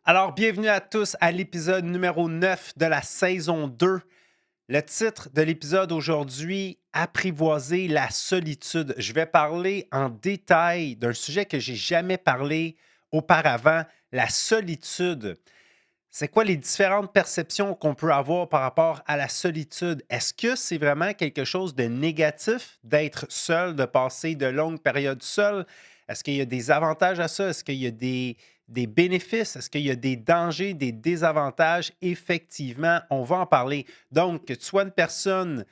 Alors, bienvenue à tous à l'épisode numéro 9 de la saison 2. Le titre de l'épisode aujourd'hui, Apprivoiser la solitude. Je vais parler en détail d'un sujet que j'ai jamais parlé auparavant, la solitude. C'est quoi les différentes perceptions qu'on peut avoir par rapport à la solitude? Est-ce que c'est vraiment quelque chose de négatif d'être seul, de passer de longues périodes seul? Est-ce qu'il y a des avantages à ça? Est-ce qu'il y a des bénéfices? Est-ce qu'il y a des dangers, des désavantages? Effectivement, on va en parler. Donc, que tu sois une personne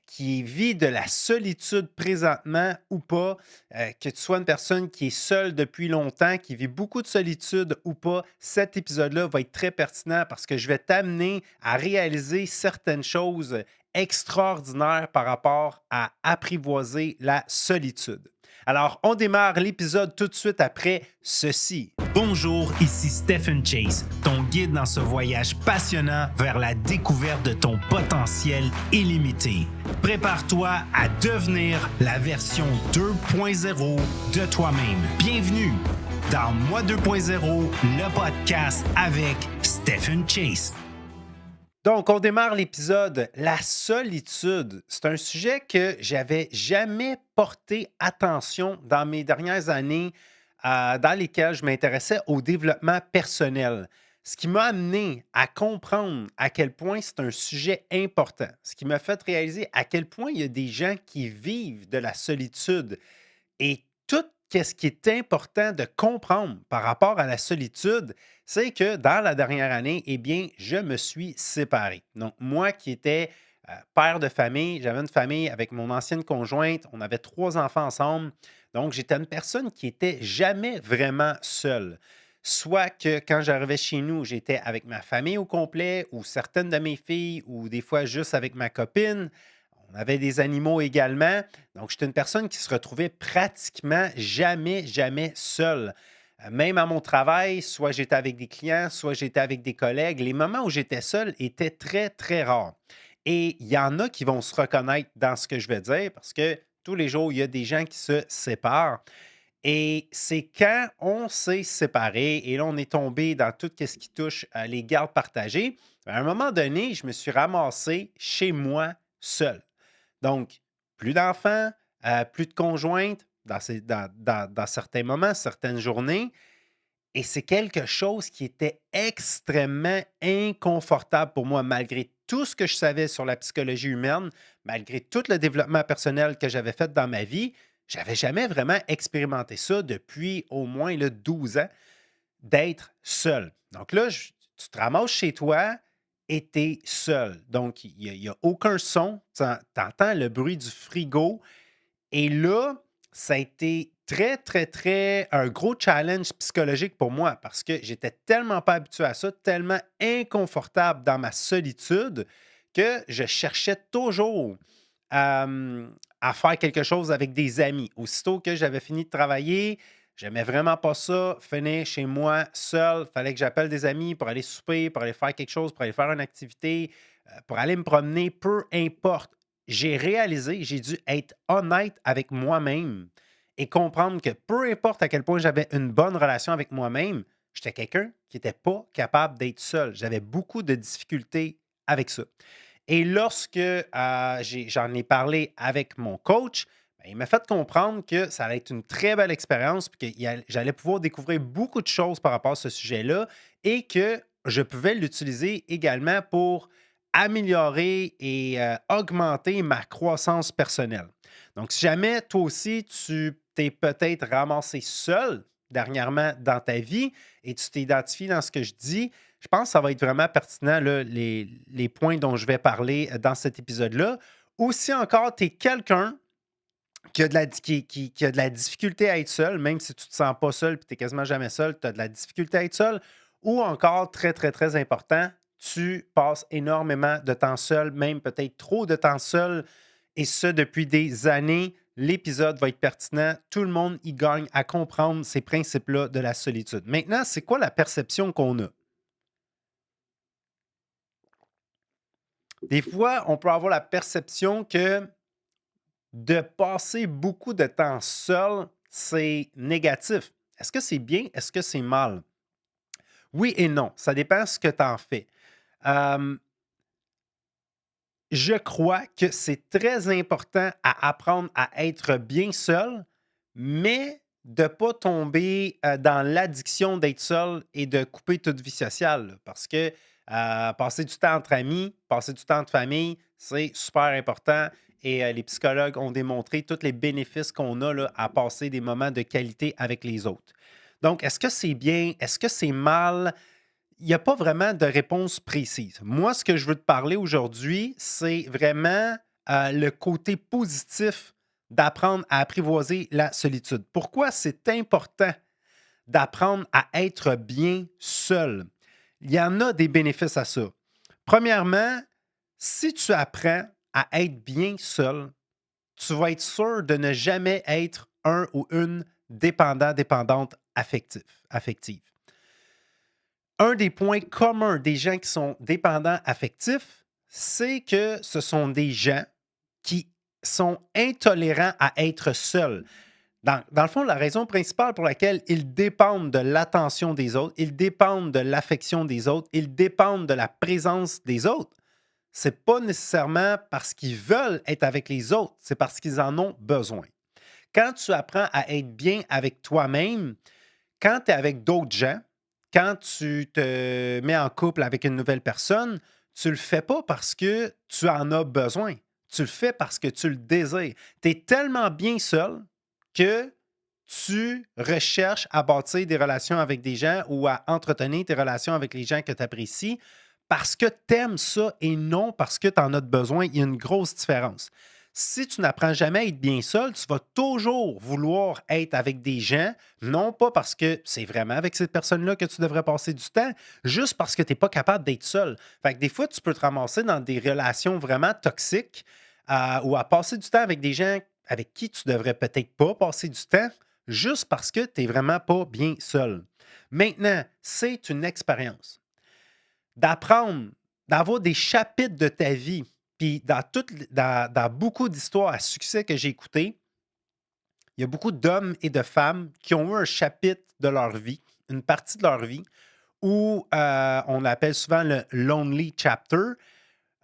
qui vit de la solitude présentement ou pas, que tu sois une personne qui est seule depuis longtemps, qui vit beaucoup de solitude ou pas, cet épisode-là va être très pertinent parce que je vais t'amener à réaliser certaines choses extraordinaires par rapport à apprivoiser la solitude. Alors, on démarre l'épisode tout de suite après ceci. Bonjour, ici Stephen Chase, ton guide dans ce voyage passionnant vers la découverte de ton potentiel illimité. Prépare-toi à devenir la version 2.0 de toi-même. Bienvenue dans Moi 2.0, le podcast avec Stephen Chase. Donc, on démarre l'épisode. La solitude, c'est un sujet que j'avais jamais porté attention dans mes dernières années, dans lesquelles je m'intéressais au développement personnel. Ce qui m'a amené à comprendre à quel point c'est un sujet important. Ce qui m'a fait réaliser à quel point il y a des gens qui vivent de la solitude. Et tout ce qui est important de comprendre par rapport à la solitude, c'est que dans la dernière année, eh bien, je me suis séparé. Donc, moi qui étais père de famille, j'avais une famille avec mon ancienne conjointe, on avait 3 enfants ensemble. Donc, j'étais une personne qui était jamais vraiment seule. Soit que quand j'arrivais chez nous, j'étais avec ma famille au complet, ou certaines de mes filles, ou des fois juste avec ma copine. On avait des animaux également. Donc, j'étais une personne qui se retrouvait pratiquement jamais, jamais seule. Même à mon travail, soit j'étais avec des clients, soit j'étais avec des collègues. Les moments où j'étais seul étaient très, très rares. Et il y en a qui vont se reconnaître dans ce que je vais dire parce que tous les jours, il y a des gens qui se séparent. Et c'est quand on s'est séparés et là, on est tombé dans tout ce qui touche les gardes partagées. À un moment donné, je me suis ramassé chez moi seul. Donc, plus d'enfants, plus de conjointes dans certains moments, certaines journées. Et c'est quelque chose qui était extrêmement inconfortable pour moi, malgré tout ce que je savais sur la psychologie humaine, malgré tout le développement personnel que j'avais fait dans ma vie. J'avais jamais vraiment expérimenté ça depuis au moins 12 ans, d'être seul. Donc là, tu te ramasses chez toi et tu es seul. Donc, il n'y a aucun son. Tu entends le bruit du frigo. Et là, ça a été très, très, très un gros challenge psychologique pour moi parce que j'étais tellement pas habitué à ça, tellement inconfortable dans ma solitude que je cherchais toujours à faire quelque chose avec des amis. Aussitôt que j'avais fini de travailler, j'aimais vraiment pas ça, finir chez moi seul. Il fallait que j'appelle des amis pour aller souper, pour aller faire quelque chose, pour aller faire une activité, pour aller me promener, peu importe. J'ai réalisé, j'ai dû être honnête avec moi-même et comprendre que peu importe à quel point j'avais une bonne relation avec moi-même, j'étais quelqu'un qui n'était pas capable d'être seul. J'avais beaucoup de difficultés avec ça. Et lorsque j'en ai parlé avec mon coach, ben, il m'a fait comprendre que ça allait être une très belle expérience, puis que j'allais pouvoir découvrir beaucoup de choses par rapport à ce sujet-là et que je pouvais l'utiliser également pour améliorer et augmenter ma croissance personnelle. Donc, si jamais toi aussi, tu t'es peut-être ramassé seul dernièrement dans ta vie et tu t'identifies dans ce que je dis, je pense que ça va être vraiment pertinent, là, les points dont je vais parler dans cet épisode-là. Ou si encore, tu es quelqu'un qui a de la difficulté à être seul, même si tu ne te sens pas seul et tu n'es quasiment jamais seul, tu as de la difficulté à être seul. Ou encore, très, très, très important, tu passes énormément de temps seul, même peut-être trop de temps seul, et ce depuis des années. L'épisode va être pertinent. Tout le monde y gagne à comprendre ces principes-là de la solitude. Maintenant, c'est quoi la perception qu'on a? Des fois, on peut avoir la perception que de passer beaucoup de temps seul, c'est négatif. Est-ce que c'est bien? Est-ce que c'est mal? Oui et non, ça dépend ce que tu en fais. Euh, je crois que c'est très important à apprendre à être bien seul, mais de ne pas tomber dans l'addiction d'être seul et de couper toute vie sociale, là. Parce que passer du temps entre amis, passer du temps de famille, c'est super important. Et les psychologues ont démontré tous les bénéfices qu'on a là, à passer des moments de qualité avec les autres. Donc, est-ce que c'est bien? Est-ce que c'est mal? Il n'y a pas vraiment de réponse précise. Moi, ce que je veux te parler aujourd'hui, c'est vraiment le côté positif d'apprendre à apprivoiser la solitude. Pourquoi c'est important d'apprendre à être bien seul? Il y en a des bénéfices à ça. Premièrement, si tu apprends à être bien seul, tu vas être sûr de ne jamais être un ou une dépendante affective. Un des points communs des gens qui sont dépendants affectifs, c'est que ce sont des gens qui sont intolérants à être seuls. Dans le fond, la raison principale pour laquelle ils dépendent de l'attention des autres, ils dépendent de l'affection des autres, ils dépendent de la présence des autres, c'est pas nécessairement parce qu'ils veulent être avec les autres, c'est parce qu'ils en ont besoin. Quand tu apprends à être bien avec toi-même, quand tu es avec d'autres gens, quand tu te mets en couple avec une nouvelle personne, tu le fais pas parce que tu en as besoin. Tu le fais parce que tu le désires. Tu es tellement bien seul que tu recherches à bâtir des relations avec des gens ou à entretenir tes relations avec les gens que tu apprécies parce que tu aimes ça et non parce que tu en as besoin. Il y a une grosse différence. Si tu n'apprends jamais à être bien seul, tu vas toujours vouloir être avec des gens, non pas parce que c'est vraiment avec cette personne-là que tu devrais passer du temps, juste parce que tu n'es pas capable d'être seul. Fait que des fois, tu peux te ramasser dans des relations vraiment toxiques ou à passer du temps avec des gens avec qui tu devrais peut-être pas passer du temps, juste parce que tu n'es vraiment pas bien seul. Maintenant, c'est une expérience d'apprendre, d'avoir des chapitres de ta vie. Puis dans beaucoup d'histoires à succès que j'ai écoutées, il y a beaucoup d'hommes et de femmes qui ont eu un chapitre de leur vie, une partie de leur vie, où on appelle souvent le lonely chapter,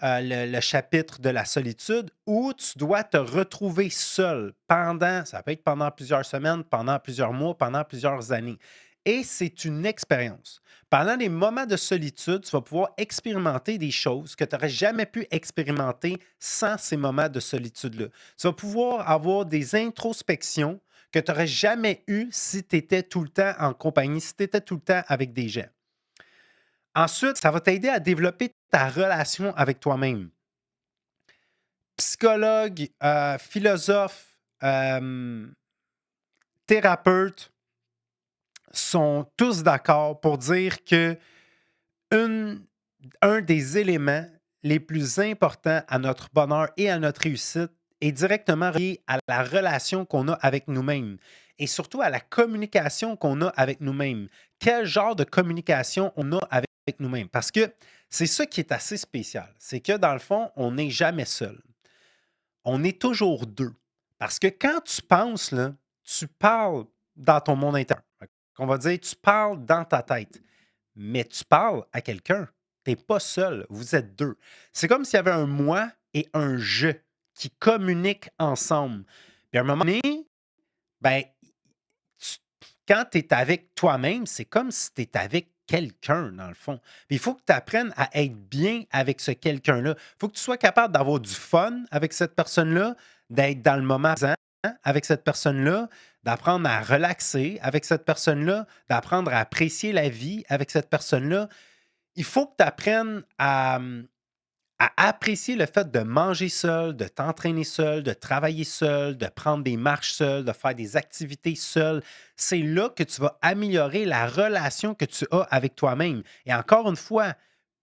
le chapitre de la solitude, où tu dois te retrouver seul pendant, ça peut être pendant plusieurs semaines, pendant plusieurs mois, pendant plusieurs années. Et c'est une expérience. Pendant les moments de solitude, tu vas pouvoir expérimenter des choses que tu n'aurais jamais pu expérimenter sans ces moments de solitude-là. Tu vas pouvoir avoir des introspections que tu n'aurais jamais eues si tu étais tout le temps en compagnie, si tu étais tout le temps avec des gens. Ensuite, ça va t'aider à développer ta relation avec toi-même. Psychologues, philosophes, thérapeutes sont tous d'accord pour dire que une- un des éléments les plus importants à notre bonheur et à notre réussite est directement relié à la relation qu'on a avec nous-mêmes et surtout à la communication qu'on a avec nous-mêmes. Quel genre de communication on a avec nous-mêmes? Parce que c'est ça qui est assez spécial. C'est que dans le fond, on n'est jamais seul. On est toujours deux. Parce que quand tu penses, là, tu parles dans ton monde intérieur. On va dire, tu parles dans ta tête, mais tu parles à quelqu'un. Tu n'es pas seul, vous êtes deux. C'est comme s'il y avait un moi et un je qui communiquent ensemble. Puis à un moment donné, ben, tu- quand tu es avec toi-même, c'est comme si tu étais avec quelqu'un, dans le fond. Puis il faut que tu apprennes à être bien avec ce quelqu'un-là. Il faut que tu sois capable d'avoir du fun avec cette personne-là, d'être dans le moment présent avec cette personne-là, d'apprendre à relaxer avec cette personne-là, d'apprendre à apprécier la vie avec cette personne-là. Il faut que tu apprennes à apprécier le fait de manger seul, de t'entraîner seul, de travailler seul, de prendre des marches seul, de faire des activités seul. C'est là que tu vas améliorer la relation que tu as avec toi-même. Et encore une fois,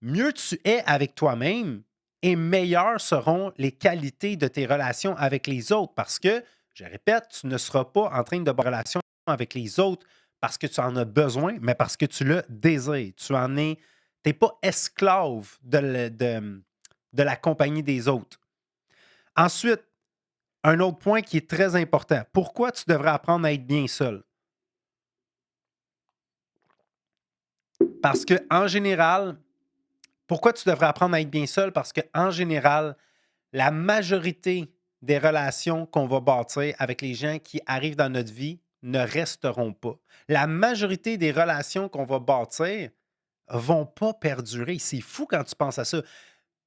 mieux tu es avec toi-même et meilleures seront les qualités de tes relations avec les autres. Parce que, je répète, tu ne seras pas en train de avoir une relation avec les autres parce que tu en as besoin, mais parce que tu le désires. Tu n'es pas esclave de la compagnie des autres. Ensuite, un autre point qui est très important. Pourquoi tu devrais apprendre à être bien seul? Parce que en général, pourquoi tu devrais apprendre à être bien seul? Parce qu'en général, la majorité des relations qu'on va bâtir avec les gens qui arrivent dans notre vie ne resteront pas. La majorité des relations qu'on va bâtir vont pas perdurer. C'est fou quand tu penses à ça.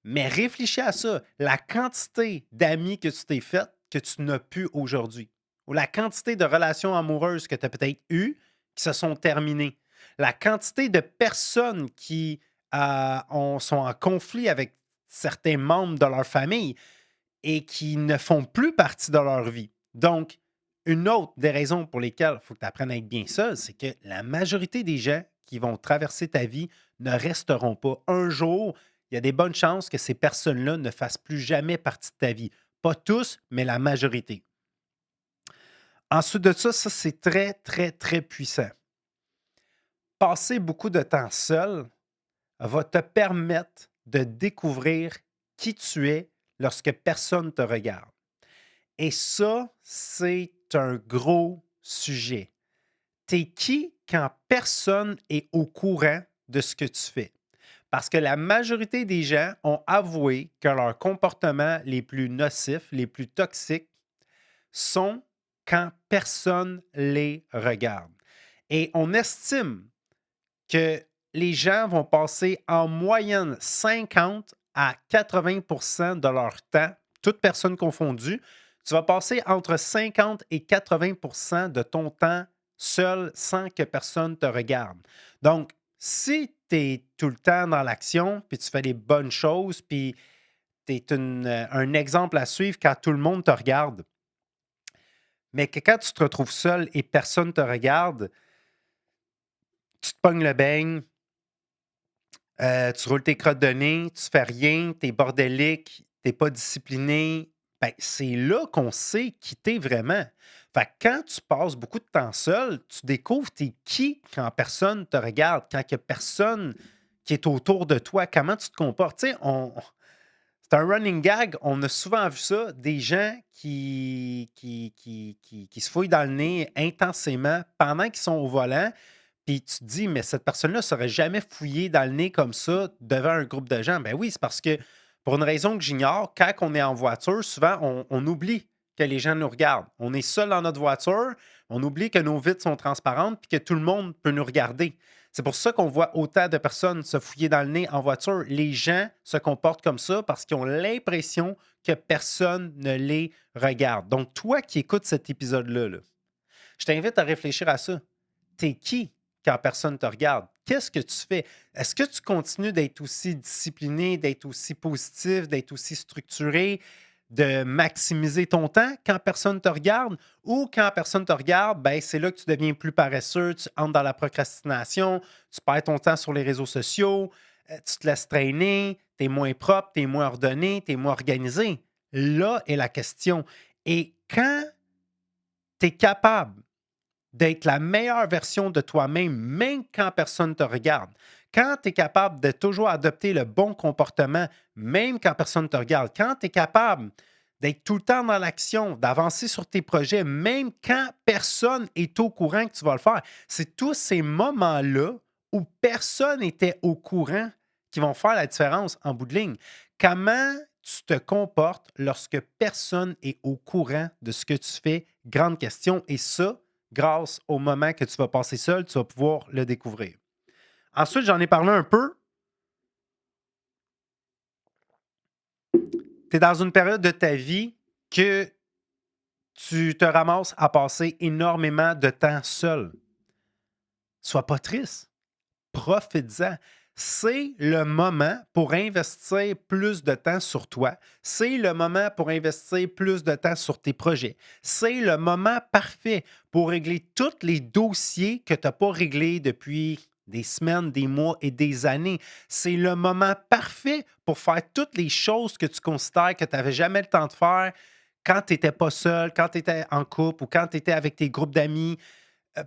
Mais réfléchis à ça. La quantité d'amis que tu t'es fait que tu n'as plus aujourd'hui. Ou la quantité de relations amoureuses que tu as peut-être eues qui se sont terminées. La quantité de personnes qui sont en conflit avec certains membres de leur famille et qui ne font plus partie de leur vie. Donc, une autre des raisons pour lesquelles il faut que tu apprennes à être bien seul, c'est que la majorité des gens qui vont traverser ta vie ne resteront pas. Un jour, il y a des bonnes chances que ces personnes-là ne fassent plus jamais partie de ta vie. Pas tous, mais la majorité. Ensuite de ça, ça c'est très, très, très puissant. Passer beaucoup de temps seul va te permettre de découvrir qui tu es lorsque personne ne te regarde. Et ça, c'est un gros sujet. T'es qui quand personne est au courant de ce que tu fais? Parce que la majorité des gens ont avoué que leurs comportements les plus nocifs, les plus toxiques, sont quand personne les regarde. Et on estime que les gens vont passer en moyenne 50 à 80 de leur temps, toutes personnes confondues, tu vas passer entre 50 et 80 de ton temps seul sans que personne te regarde. Donc, si tu es tout le temps dans l'action, puis tu fais les bonnes choses, puis tu es un exemple à suivre quand tout le monde te regarde, mais que quand tu te retrouves seul et personne ne te regarde, tu te pognes le beigne, tu roules tes crottes de nez, tu fais rien, tu es bordélique, tu pas discipliné, ben, c'est là qu'on sait qui t'es vraiment. Fait que quand tu passes beaucoup de temps seul, tu découvres t'es qui quand personne te regarde, quand il y a personne qui est autour de toi, comment tu te comportes. Tu sais, c'est un running gag, on a souvent vu ça, des gens qui se fouillent dans le nez intensément pendant qu'ils sont au volant, puis tu te dis, mais cette personne-là ne serait jamais fouillée dans le nez comme ça devant un groupe de gens. Ben oui, c'est parce que, pour une raison que j'ignore, quand on est en voiture, souvent, on oublie que les gens nous regardent. On est seul dans notre voiture, on oublie que nos vitres sont transparentes puis que tout le monde peut nous regarder. C'est pour ça qu'on voit autant de personnes se fouiller dans le nez en voiture. Les gens se comportent comme ça parce qu'ils ont l'impression que personne ne les regarde. Donc, toi qui écoutes cet épisode-là, je t'invite à réfléchir à ça. T'es qui quand personne ne te regarde? Qu'est-ce que tu fais? Est-ce que tu continues d'être aussi discipliné, d'être aussi positif, d'être aussi structuré, de maximiser ton temps quand personne ne te regarde? Ou quand personne ne te regarde, ben, c'est là que tu deviens plus paresseux, tu entres dans la procrastination, tu perds ton temps sur les réseaux sociaux, tu te laisses traîner, tu es moins propre, tu es moins ordonné, tu es moins organisé. Là est la question. Et quand tu es capable d'être la meilleure version de toi-même, même quand personne ne te regarde. Quand tu es capable de toujours adopter le bon comportement, même quand personne ne te regarde. Quand tu es capable d'être tout le temps dans l'action, d'avancer sur tes projets, même quand personne est au courant que tu vas le faire. C'est tous ces moments-là où personne n'était au courant qui vont faire la différence en bout de ligne. Comment tu te comportes lorsque personne est au courant de ce que tu fais? Grande question. Et ça, grâce au moment que tu vas passer seul, tu vas pouvoir le découvrir. Ensuite, j'en ai parlé un peu. Tu es dans une période de ta vie que tu te ramasses à passer énormément de temps seul. Sois pas triste. Profites-en. C'est le moment pour investir plus de temps sur toi. C'est le moment pour investir plus de temps sur tes projets. C'est le moment parfait pour régler tous les dossiers que tu n'as pas réglés depuis des semaines, des mois et des années. C'est le moment parfait pour faire toutes les choses que tu considères que tu n'avais jamais le temps de faire quand tu n'étais pas seul, quand tu étais en couple ou quand tu étais avec tes groupes d'amis.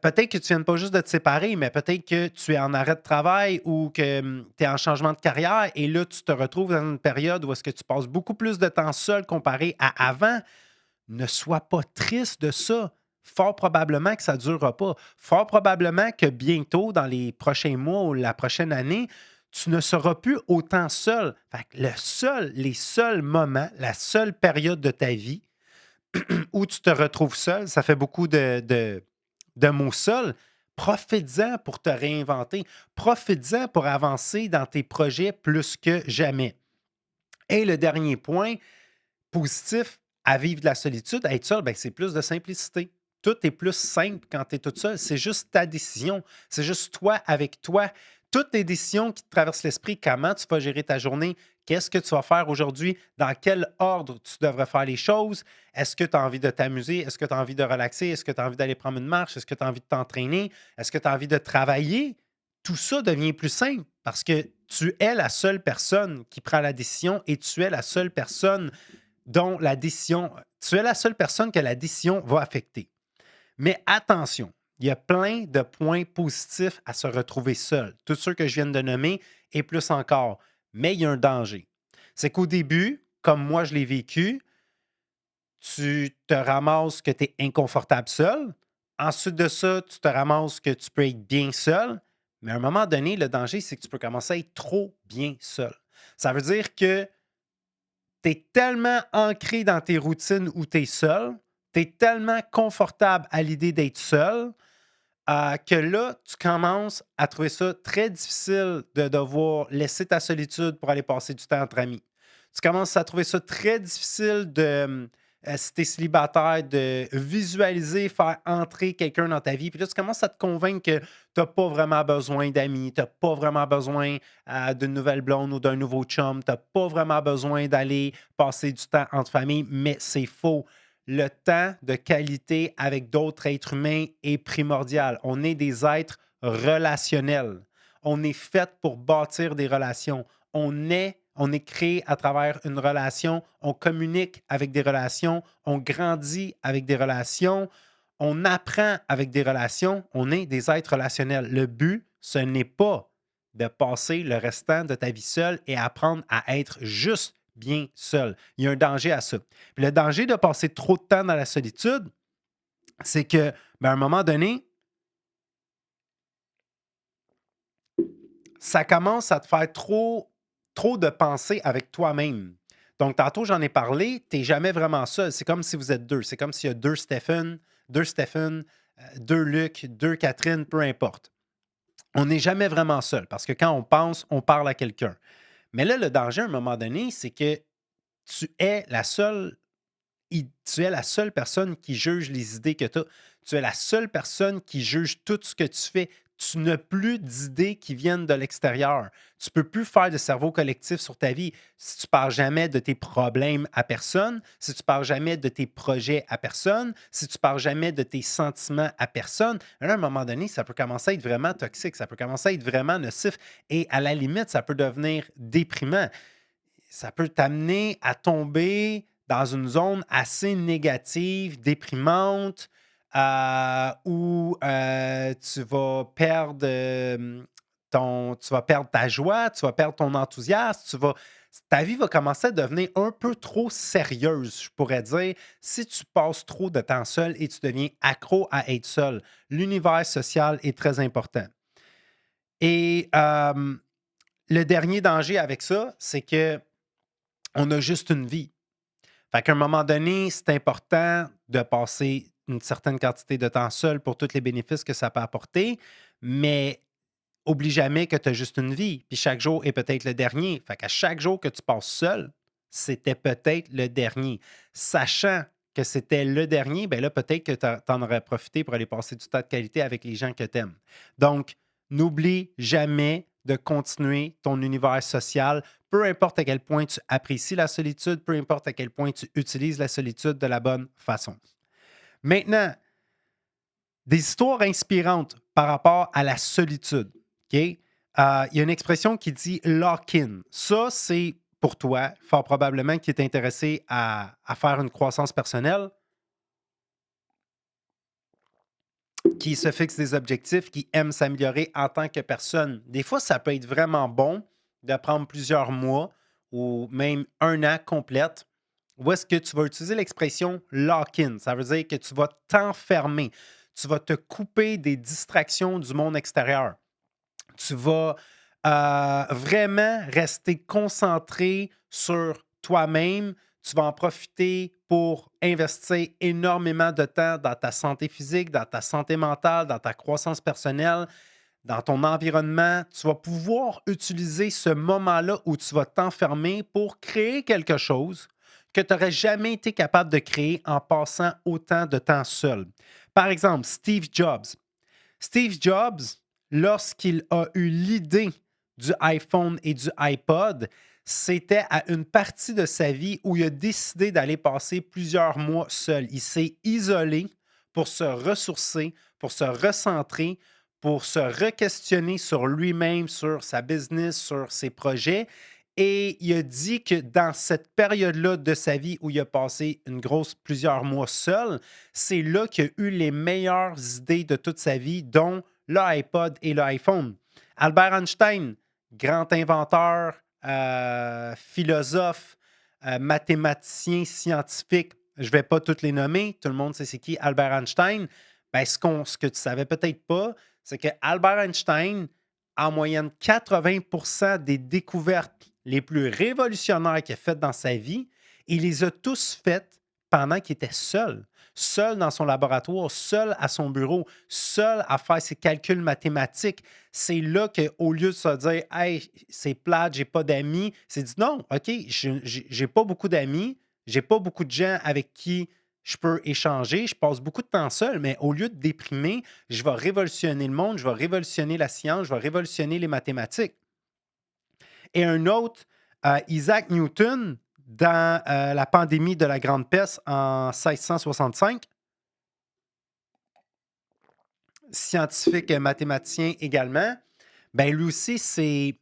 Peut-être que tu viens pas juste de te séparer, mais peut-être que tu es en arrêt de travail ou que tu es en changement de carrière et là, tu te retrouves dans une période où est-ce que tu passes beaucoup plus de temps seul comparé à avant. Ne sois pas triste de ça. fort probablement que ça ne durera pas. Fort probablement que bientôt, dans les prochains mois ou la prochaine année, tu ne seras plus autant seul. Fait que les seuls moments, la seule période de ta vie où tu te retrouves seul, ça fait beaucoup de mots seuls. Profites-en pour te réinventer. Profites-en pour avancer dans tes projets plus que jamais. Et le dernier point positif à vivre de la solitude, à être seul, ben, c'est plus de simplicité. Tout est plus simple quand tu es toute seule. C'est juste ta décision. C'est juste toi avec toi. Toutes les décisions qui te traversent l'esprit, comment tu vas gérer ta journée, qu'est-ce que tu vas faire aujourd'hui, dans quel ordre tu devrais faire les choses, est-ce que tu as envie de t'amuser, est-ce que tu as envie de relaxer, est-ce que tu as envie d'aller prendre une marche, est-ce que tu as envie de t'entraîner, est-ce que tu as envie de travailler, tout ça devient plus simple parce que tu es la seule personne qui prend la décision et tu es la seule personne dont la décision, tu es la seule personne que la décision va affecter. Mais attention, il y a plein de points positifs à se retrouver seul. Tous ceux que je viens de nommer et plus encore. Mais il y a un danger. C'est qu'au début, comme moi je l'ai vécu, tu te ramasses que tu es inconfortable seul. Ensuite de ça, tu te ramasses que tu peux être bien seul. Mais à un moment donné, le danger, c'est que tu peux commencer à être trop bien seul. Ça veut dire que tu es tellement ancré dans tes routines où tu es seul, tu es tellement confortable à l'idée d'être seul, que là, tu commences à trouver ça très difficile de devoir laisser ta solitude pour aller passer du temps entre amis. Tu commences à trouver ça très difficile de, si tu es célibataire, de visualiser, faire entrer quelqu'un dans ta vie. Puis là, tu commences à te convaincre que tu n'as pas vraiment besoin d'amis, tu n'as pas vraiment besoin d'une nouvelle blonde ou d'un nouveau chum, tu n'as pas vraiment besoin d'aller passer du temps entre familles, mais c'est faux. Le temps de qualité avec d'autres êtres humains est primordial. On est des êtres relationnels. On est fait pour bâtir des relations. On est créé à travers une relation. On communique avec des relations. On grandit avec des relations. On apprend avec des relations. On est des êtres relationnels. Le but, ce n'est pas de passer le restant de ta vie seul et apprendre à être juste bien seul. Il y a un danger à ça. Puis le danger de passer trop de temps dans la solitude, c'est que, ben, à un moment donné, ça commence à te faire trop de pensées avec toi-même. Donc, tantôt, j'en ai parlé, tu n'es jamais vraiment seul. C'est comme si vous êtes deux. C'est comme s'il y a deux Stephen, deux Luc, deux Catherine, peu importe. On n'est jamais vraiment seul parce que quand on pense, on parle à quelqu'un. Mais là, le danger, à un moment donné, c'est que tu es la seule tu es la seule personne qui juge les idées que tu as. Tu es la seule personne qui juge tout ce que tu fais. Tu n'as plus d'idées qui viennent de l'extérieur. Tu ne peux plus faire de cerveau collectif sur ta vie si tu ne parles jamais de tes problèmes à personne, si tu ne parles jamais de tes projets à personne, si tu ne parles jamais de tes sentiments à personne. Là, à un moment donné, ça peut commencer à être vraiment toxique, ça peut commencer à être vraiment nocif et à la limite, ça peut devenir déprimant. Ça peut t'amener à tomber dans une zone assez négative, déprimante, où tu vas perdre ta joie, tu vas perdre ton enthousiasme, ta vie va commencer à devenir un peu trop sérieuse, je pourrais dire, si tu passes trop de temps seul et tu deviens accro à être seul. L'univers social est très important. Et le dernier danger avec ça, c'est que on a juste une vie. Fait qu'à un moment donné, c'est important de passer une certaine quantité de temps seul pour tous les bénéfices que ça peut apporter, mais oublie jamais que tu as juste une vie, puis chaque jour est peut-être le dernier. Fait qu'à chaque jour que tu passes seul, c'était peut-être le dernier. Sachant que c'était le dernier, ben là, peut-être que tu en aurais profité pour aller passer du temps de qualité avec les gens que tu aimes. Donc, n'oublie jamais de continuer ton univers social, peu importe à quel point tu apprécies la solitude, peu importe à quel point tu utilises la solitude de la bonne façon. Maintenant, des histoires inspirantes par rapport à la solitude. OK? Il y a une expression qui dit lock-in. Ça, c'est pour toi, fort probablement, qui est intéressé à faire une croissance personnelle, qui se fixe des objectifs, qui aime s'améliorer en tant que personne. Des fois, ça peut être vraiment bon de prendre plusieurs mois ou même un an complète où est-ce que tu vas utiliser l'expression lock-in. Ça veut dire que tu vas t'enfermer. Tu vas te couper des distractions du monde extérieur. Tu vas vraiment rester concentré sur toi-même. Tu vas en profiter pour investir énormément de temps dans ta santé physique, dans ta santé mentale, dans ta croissance personnelle, dans ton environnement. Tu vas pouvoir utiliser ce moment-là où tu vas t'enfermer pour créer quelque chose que tu n'aurais jamais été capable de créer en passant autant de temps seul. Par exemple, Steve Jobs. Steve Jobs, lorsqu'il a eu l'idée du iPhone et du iPod, c'était à une partie de sa vie où il a décidé d'aller passer plusieurs mois seul. Il s'est isolé pour se ressourcer, pour se recentrer, pour se re-questionner sur lui-même, sur sa business, sur ses projets. Et il a dit que dans cette période-là de sa vie où il a passé plusieurs mois seul, c'est là qu'il a eu les meilleures idées de toute sa vie, dont l'iPod et l'iPhone. Albert Einstein, grand inventeur, philosophe, mathématicien, scientifique, je ne vais pas toutes les nommer, tout le monde sait c'est qui Albert Einstein. Ben, ce que tu ne savais peut-être pas, c'est que Albert Einstein, en moyenne 80% des découvertes les plus révolutionnaires qu'il a faites dans sa vie, il les a tous faites pendant qu'il était seul. Seul dans son laboratoire, seul à son bureau, seul à faire ses calculs mathématiques. C'est là qu'au lieu de se dire Hey, c'est plate, j'ai pas d'amis, c'est dit non, OK, j'ai pas beaucoup d'amis, j'ai pas beaucoup de gens avec qui je peux échanger, je passe beaucoup de temps seul, mais au lieu de déprimer, je vais révolutionner le monde, je vais révolutionner la science, je vais révolutionner les mathématiques. Et un autre, Isaac Newton, dans la pandémie de la Grande Peste en 1665, scientifique et mathématicien également, ben lui aussi, ses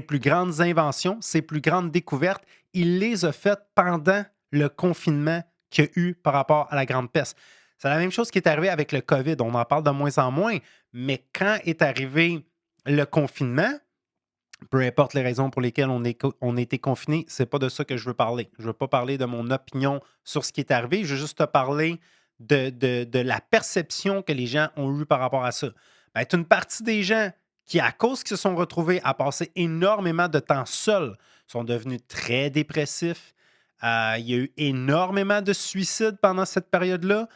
plus grandes inventions, ses plus grandes découvertes, il les a faites pendant le confinement qu'il y a eu par rapport à la Grande Peste. C'est la même chose qui est arrivé avec le COVID. On en parle de moins en moins, mais quand est arrivé le confinement, peu importe les raisons pour lesquelles on a été confiné, c'est pas de ça que je veux parler. Je veux pas parler de mon opinion sur ce qui est arrivé. Je veux juste te parler de la perception que les gens ont eue par rapport à ça. Ben, une partie des gens qui, à cause qu'ils se sont retrouvés à passer énormément de temps seuls, sont devenus très dépressifs. Il y a eu énormément de suicides pendant cette période-là.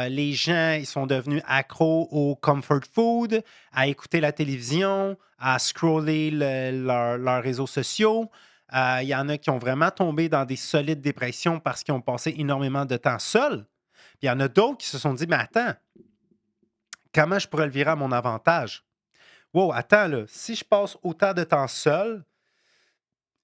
Les gens, ils sont devenus accros au comfort food, à écouter la télévision, à scroller leurs réseaux sociaux. Il y en a qui ont vraiment tombé dans des solides dépressions parce qu'ils ont passé énormément de temps seuls. Puis il y en a d'autres qui se sont dit, mais attends, comment je pourrais le virer à mon avantage? Wow, attends, là, si je passe autant de temps seul,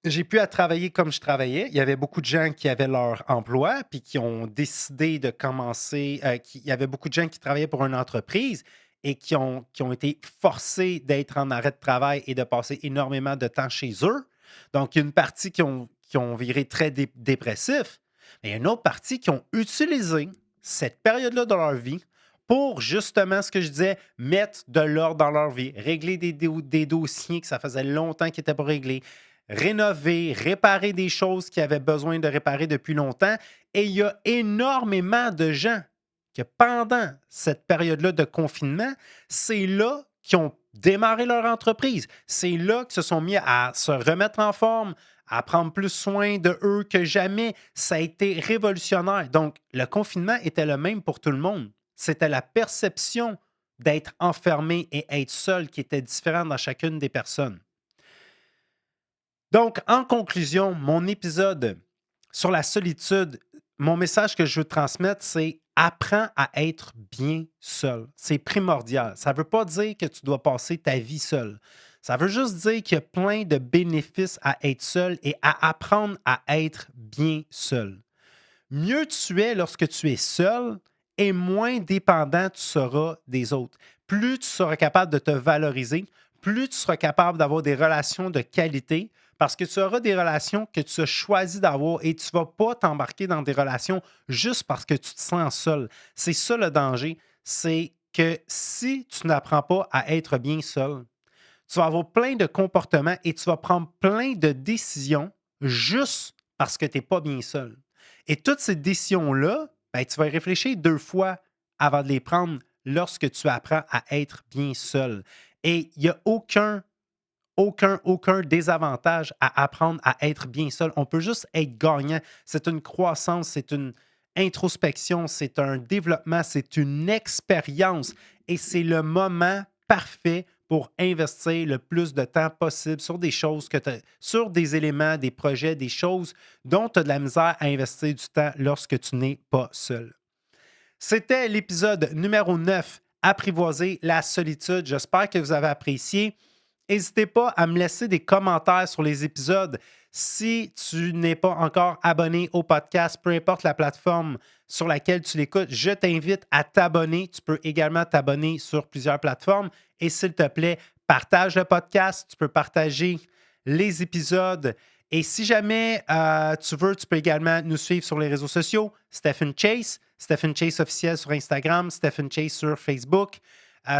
j'ai pu à travailler comme je travaillais. Il y avait beaucoup de gens qui avaient leur emploi, puis qui ont décidé de commencer. Il y avait beaucoup de gens qui travaillaient pour une entreprise et qui ont été forcés d'être en arrêt de travail et de passer énormément de temps chez eux. Donc, il y a une partie qui ont viré très dépressif, mais il y a une autre partie qui ont utilisé cette période-là dans leur vie pour justement ce que je disais, mettre de l'ordre dans leur vie, régler des dossiers que ça faisait longtemps qu'ils n'étaient pas réglés, rénover, réparer des choses qui avaient besoin de réparer depuis longtemps. Et il y a énormément de gens que pendant cette période-là de confinement, c'est là qui ont démarré leur entreprise. C'est là qu'ils se sont mis à se remettre en forme, à prendre plus soin de eux que jamais. Ça a été révolutionnaire. Donc, le confinement était le même pour tout le monde. C'était la perception d'être enfermé et être seul qui était différente dans chacune des personnes. Donc, en conclusion, mon épisode sur la solitude, mon message que je veux transmettre, c'est apprends à être bien seul. C'est primordial. Ça ne veut pas dire que tu dois passer ta vie seul. Ça veut juste dire qu'il y a plein de bénéfices à être seul et à apprendre à être bien seul. Mieux tu es lorsque tu es seul et moins dépendant tu seras des autres. Plus tu seras capable de te valoriser, plus tu seras capable d'avoir des relations de qualité parce que tu auras des relations que tu as choisi d'avoir et tu ne vas pas t'embarquer dans des relations juste parce que tu te sens seul. C'est ça le danger. C'est que si tu n'apprends pas à être bien seul, tu vas avoir plein de comportements et tu vas prendre plein de décisions juste parce que tu n'es pas bien seul. Et toutes ces décisions-là, ben, tu vas y réfléchir 2 fois avant de les prendre lorsque tu apprends à être bien seul. Et il n'y a aucun désavantage à apprendre à être bien seul. On peut juste être gagnant. C'est une croissance, c'est une introspection, c'est un développement, c'est une expérience. Et c'est le moment parfait pour investir le plus de temps possible sur des choses sur des éléments, des projets, des choses dont tu as de la misère à investir du temps lorsque tu n'es pas seul. C'était l'épisode numéro 9, Apprivoiser la solitude. J'espère que vous avez apprécié. N'hésitez pas à me laisser des commentaires sur les épisodes. Si tu n'es pas encore abonné au podcast, peu importe la plateforme sur laquelle tu l'écoutes, je t'invite à t'abonner. Tu peux également t'abonner sur plusieurs plateformes. Et s'il te plaît, partage le podcast. Tu peux partager les épisodes. Et si jamais tu veux, tu peux également nous suivre sur les réseaux sociaux. Stephen Chase officiel sur Instagram, Stephen Chase sur Facebook,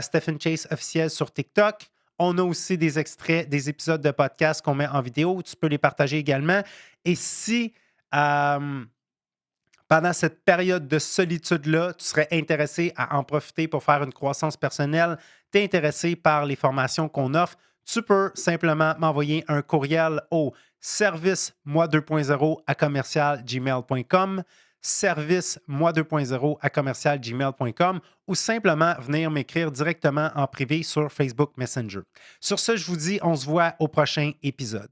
Stephen Chase officiel sur TikTok. On a aussi des extraits des épisodes de podcast qu'on met en vidéo. Tu peux les partager également. Et si pendant cette période de solitude-là, tu serais intéressé à en profiter pour faire une croissance personnelle, tu es intéressé par les formations qu'on offre, tu peux simplement m'envoyer un courriel au service moi 2.0 à commercial-gmail.com, service moi 2.0 à commercial-gmail.com ou simplement venir m'écrire directement en privé sur Facebook Messenger. Sur ce, je vous dis, on se voit au prochain épisode.